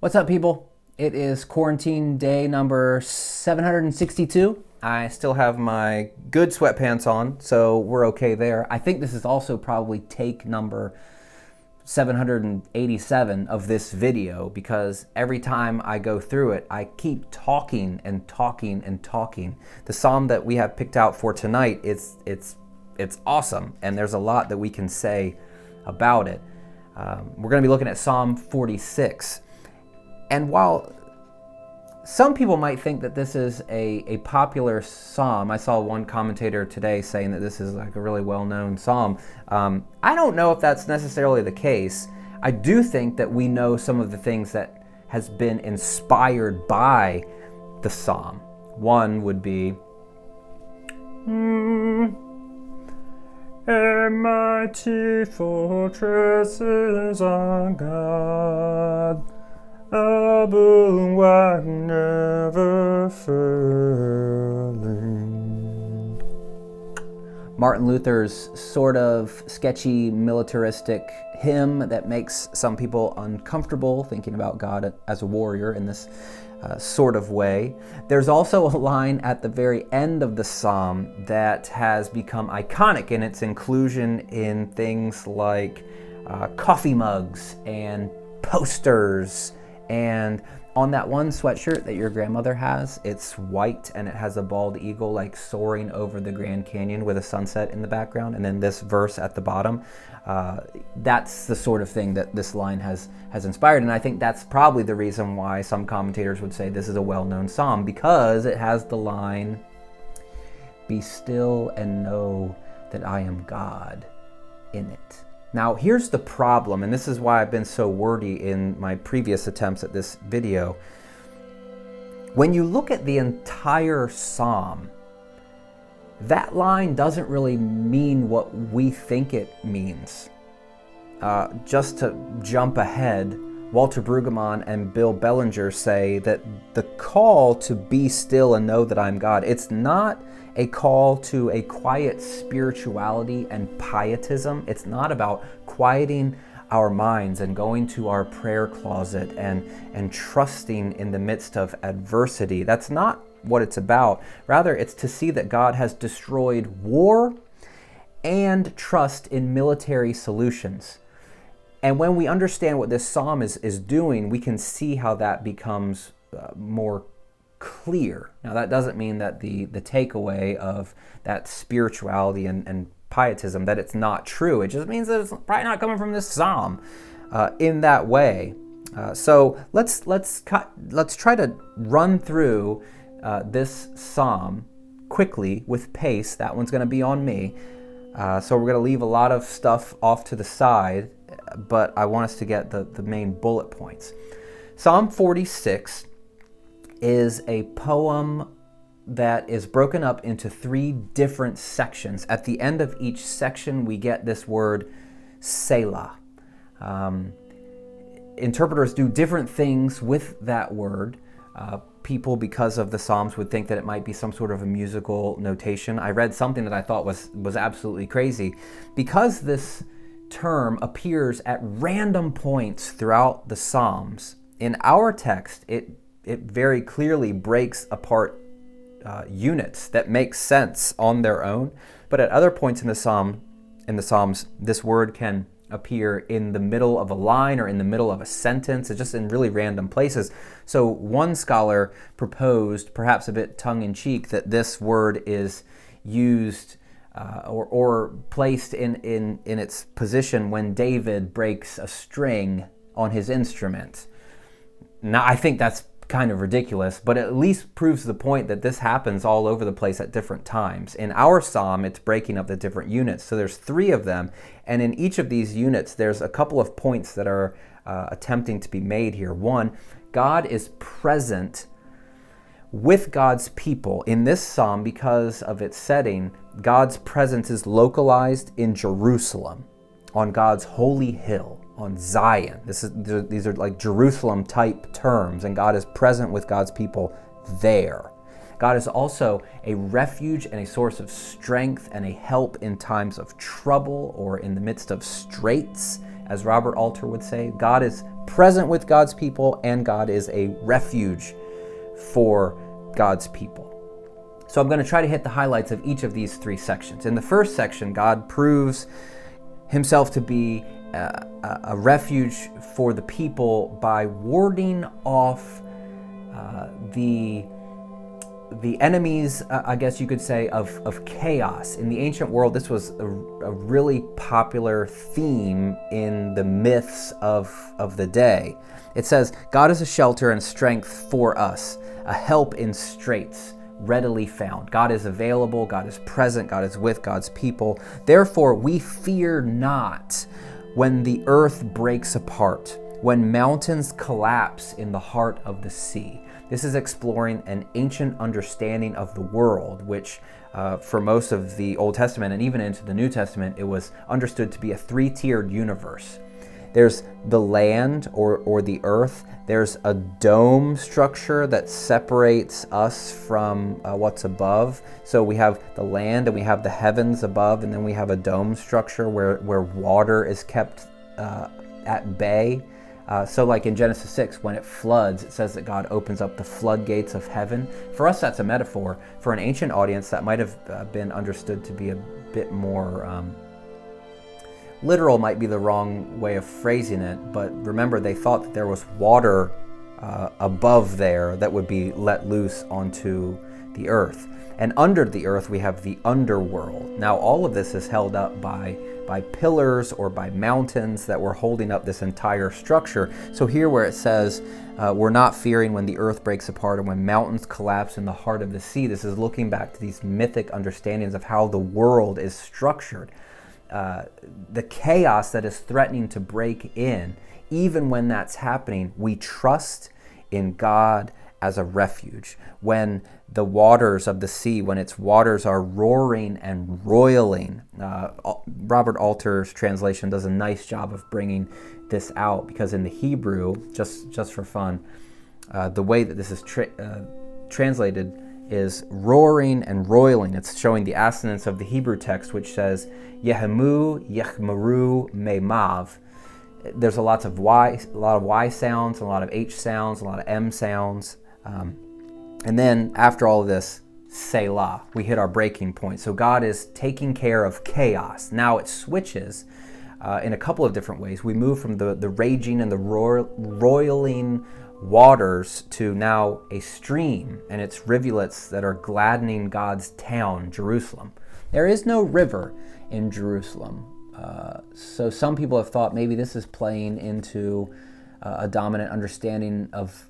What's up, people? It is quarantine day number 762. I still have my good sweatpants on, so we're okay there. I think this is also probably take number 787 of this video because every time I go through it, I keep talking and talking and talking. The psalm that we have picked out for tonight, it's awesome, and there's a lot that we can say about it. We're going to be looking at Psalm 46. And while some people might think that this is a popular psalm, I saw one commentator today saying that this is like a really well-known psalm. I don't know if that's necessarily the case. I do think that we know some of the things that has been inspired by the psalm. One would be, a mighty fortress is our God, a bulwark never failing. Martin Luther's sort of sketchy militaristic hymn that makes some people uncomfortable thinking about God as a warrior in this sort of way. There's also a line at the very end of the psalm that has become iconic in its inclusion in things like coffee mugs and posters. And on that one sweatshirt that your grandmother has, it's white and it has a bald eagle like soaring over the Grand Canyon with a sunset in the background. And then this verse at the bottom, that's the sort of thing that this line has inspired. And I think that's probably the reason why some commentators would say this is a well-known psalm, because it has the line, "Be still and know that I am God," in it. Now, here's the problem, and this is why I've been so wordy in my previous attempts at this video. When you look at the entire psalm, that line doesn't really mean what we think it means. Just to jump ahead, Walter Brueggemann and Bill Bellinger say that the call to be still and know that I'm God, it's not a call to a quiet spirituality and pietism. It's not about quieting our minds and going to our prayer closet and trusting in the midst of adversity. That's not what it's about. Rather, it's to see that God has destroyed war and trust in military solutions. And when we understand what this psalm is doing, we can see how that becomes more clear. Now, that doesn't mean that the takeaway of that spirituality and pietism, that it's not true. It just means that it's probably not coming from this psalm in that way. So let's try to run through this psalm quickly with pace. That one's going to be on me. So we're going to leave a lot of stuff off to the side, but I want us to get the main bullet points. Psalm 46 is a poem that is broken up into 3 different sections. At the end of each section, we get this word Selah. Interpreters do different things with that word. People, because of the Psalms, would think that it might be some sort of a musical notation. I read something that I thought was absolutely crazy. Because this term appears at random points throughout the Psalms, in our text, it very clearly breaks apart units that make sense on their own. But at other points in the Psalms, this word can appear in the middle of a line or in the middle of a sentence. It's just in really random places. So one scholar proposed, perhaps a bit tongue-in-cheek, that this word is used or placed in its position when David breaks a string on his instrument. Now, I think that's kind of ridiculous, but at least proves the point that this happens all over the place at different times. In our psalm, it's breaking up the different units. So there's 3 of them, and in each of these units, there's a couple of points that are attempting to be made here. One, God is present with God's people. In this psalm, because of its setting, God's presence is localized in Jerusalem, on God's holy hill, on Zion. These are like Jerusalem type terms, and God is present with God's people there. God is also a refuge and a source of strength and a help in times of trouble or in the midst of straits as Robert Alter would say. God is present with God's people, and God is a refuge for God's people. So I'm going to try to hit the highlights of each of these three sections. In the first section, God proves himself to be a refuge for the people by warding off the enemies, I guess you could say, of chaos. In the ancient world, this was a really popular theme in the myths of the day. It says, God is a shelter and strength for us, a help in straits, readily found. God is available, God is present, God is with God's people. Therefore, we fear not when the earth breaks apart, when mountains collapse in the heart of the sea. This is exploring an ancient understanding of the world, which for most of the Old Testament and even into the New Testament, it was understood to be a three-tiered universe. There's the land or the earth. There's a dome structure that separates us from what's above. So we have the land and we have the heavens above, and then we have a dome structure where water is kept at bay. So like in Genesis 6, when it floods, it says that God opens up the floodgates of heaven. For us, that's a metaphor. For an ancient audience, that might have been understood to be a bit more literal, might be the wrong way of phrasing it. But remember, they thought that there was water above there that would be let loose onto the earth. And under the earth, we have the underworld. Now, all of this is held up by pillars or by mountains that were holding up this entire structure. So here where it says, we're not fearing when the earth breaks apart or when mountains collapse in the heart of the sea, this is looking back to these mythic understandings of how the world is structured. The chaos that is threatening to break in, even when that's happening, we trust in God as a refuge. When the waters of the sea, when its waters are roaring and roiling, Robert Alter's translation does a nice job of bringing this out, because in the Hebrew, just for fun, the way that this is translated is roaring and roiling. It's showing the assonance of the Hebrew text, which says Yehemu, Yechmeru, Memav. There's a lot of Y sounds, a lot of H sounds, a lot of M sounds. And then after all of this, Selah, we hit our breaking point. So God is taking care of chaos. Now it switches in a couple of different ways. We move from the raging and the roiling waters to now a stream and its rivulets that are gladdening God's town, Jerusalem. There is no river in Jerusalem. So some people have thought maybe this is playing into a dominant understanding of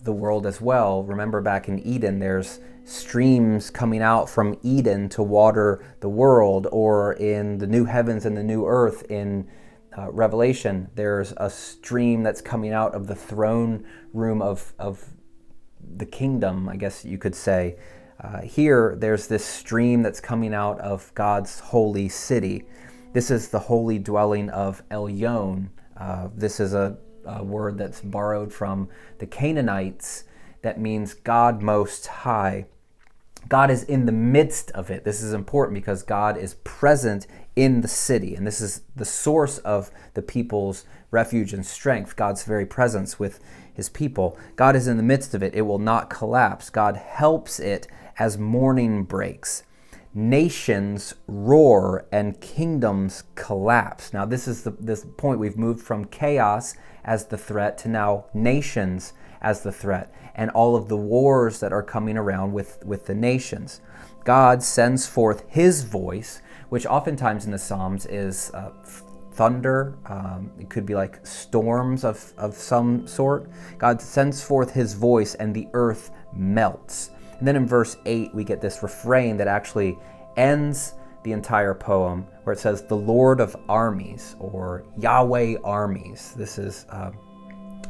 the world as well. Remember, back in Eden, there's streams coming out from Eden to water the world, or in the new heavens and the new earth in Revelation, there's a stream that's coming out of the throne room of the kingdom, I guess you could say. Here, there's this stream that's coming out of God's holy city. This is the holy dwelling of Elyon. This is a word that's borrowed from the Canaanites that means God Most High. God is in the midst of it. This is important because God is present in the city, and this is the source of the people's refuge and strength, God's very presence with his people. God is in the midst of it. It will not collapse. God helps it as morning breaks. Nations roar and kingdoms collapse. Now this is this point. We've moved from chaos as the threat to now nations as the threat, and all of the wars that are coming around with the nations. God sends forth his voice, which oftentimes in the Psalms is thunder. It could be like storms of some sort. God sends forth his voice and the earth melts. And then in verse 8, we get this refrain that actually ends the entire poem, where it says, the Lord of armies, or Yahweh armies. This is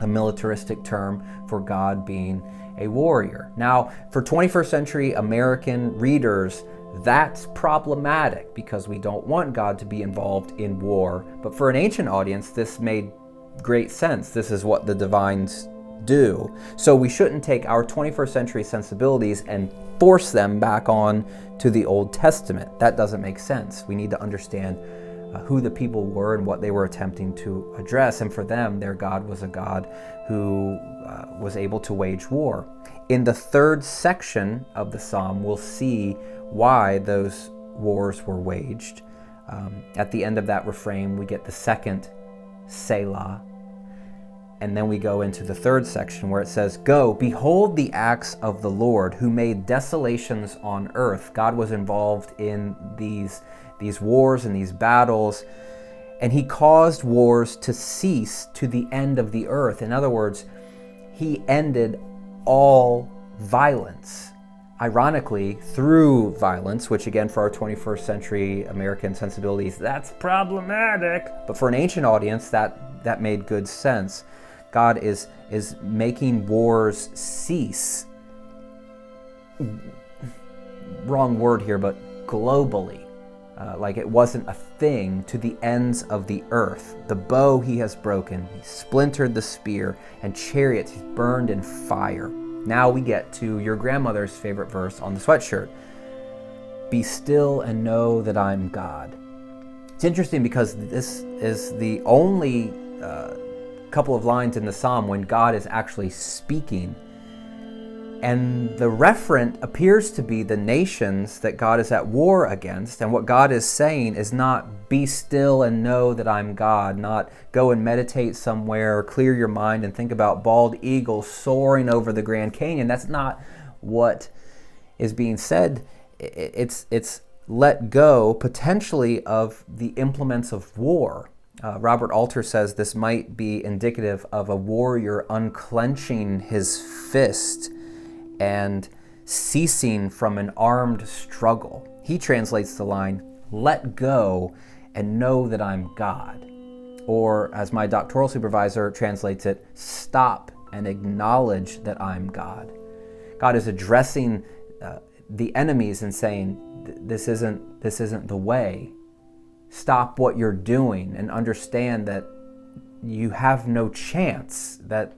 a militaristic term for God being a warrior. Now, for 21st century American readers, that's problematic because we don't want God to be involved in war. But for an ancient audience, this made great sense. This is what the divines do. So we shouldn't take our 21st century sensibilities and force them back on to the Old Testament. That doesn't make sense. We need to understand who the people were and what they were attempting to address. And for them, their God was a God who was able to wage war. In the third section of the psalm, we'll see why those wars were waged. At the end of that refrain, we get the second Selah. And then we go into the third section where it says, "Go, behold the acts of the Lord, who made desolations on earth." God was involved in these wars and these battles, and he caused wars to cease to the end of the earth. In other words, he ended all violence. Ironically, through violence, which again, for our 21st century American sensibilities, that's problematic. But for an ancient audience, that made good sense. God is making wars cease. Wrong word here, but globally. Like it wasn't a thing, to the ends of the earth. The bow he has broken, he splintered the spear, and chariots he's burned in fire. Now we get to your grandmother's favorite verse on the sweatshirt. "Be still and know that I'm God." It's interesting because this is the only couple of lines in the psalm when God is actually speaking. And the referent appears to be the nations that God is at war against. And what God is saying is not "be still and know that I'm God," not "go and meditate somewhere, or clear your mind and think about bald eagles soaring over the Grand Canyon." That's not what is being said. It's let go, potentially, of the implements of war. Robert Alter says this might be indicative of a warrior unclenching his fist and ceasing from an armed struggle. He translates the line, "Let go and know that I'm God." Or, as my doctoral supervisor translates it, "Stop and acknowledge that I'm God." God is addressing the enemies and saying, this isn't the way. Stop what you're doing and understand that you have no chance, that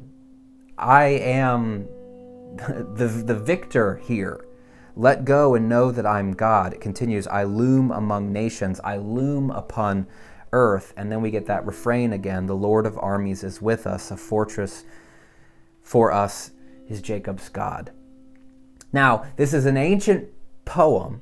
I am the victor here. Let go and know that I'm God. It continues, "I loom among nations, I loom upon earth." And then we get that refrain again, "The Lord of armies is with us, a fortress for us is Jacob's God." Now, this is an ancient poem,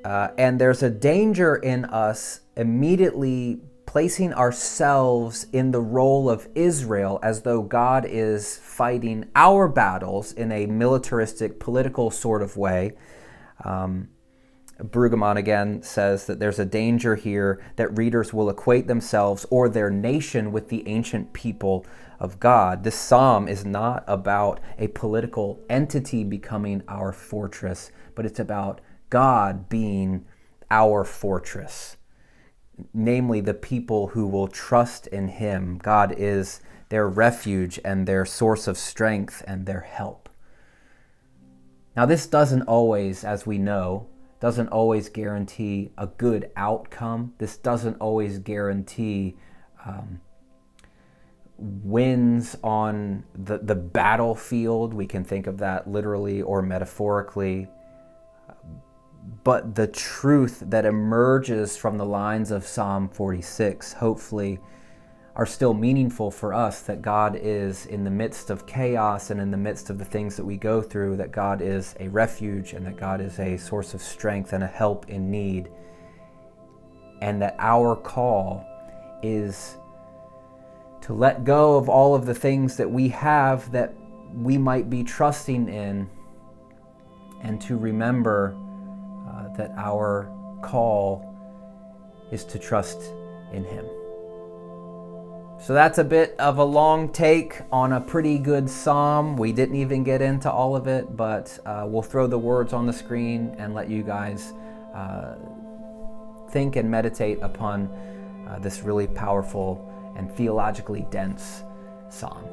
and there's a danger in us immediately placing ourselves in the role of Israel as though God is fighting our battles in a militaristic, political sort of way. Brueggemann again says that there's a danger here that readers will equate themselves or their nation with the ancient people of God. This psalm is not about a political entity becoming our fortress, but it's about God being our fortress, namely the people who will trust in him. God is their refuge and their source of strength and their help. Now, this doesn't always, as we know, doesn't always guarantee a good outcome. This doesn't always guarantee wins on the battlefield. We can think of that literally or metaphorically. But the truth that emerges from the lines of Psalm 46, hopefully, are still meaningful for us, that God is in the midst of chaos and in the midst of the things that we go through, that God is a refuge and that God is a source of strength and a help in need. And that our call is to let go of all of the things that we have that we might be trusting in, and to remember that our call is to trust in him. So that's a bit of a long take on a pretty good psalm. We didn't even get into all of it, but we'll throw the words on the screen and let you guys think and meditate upon this really powerful and theologically dense psalm.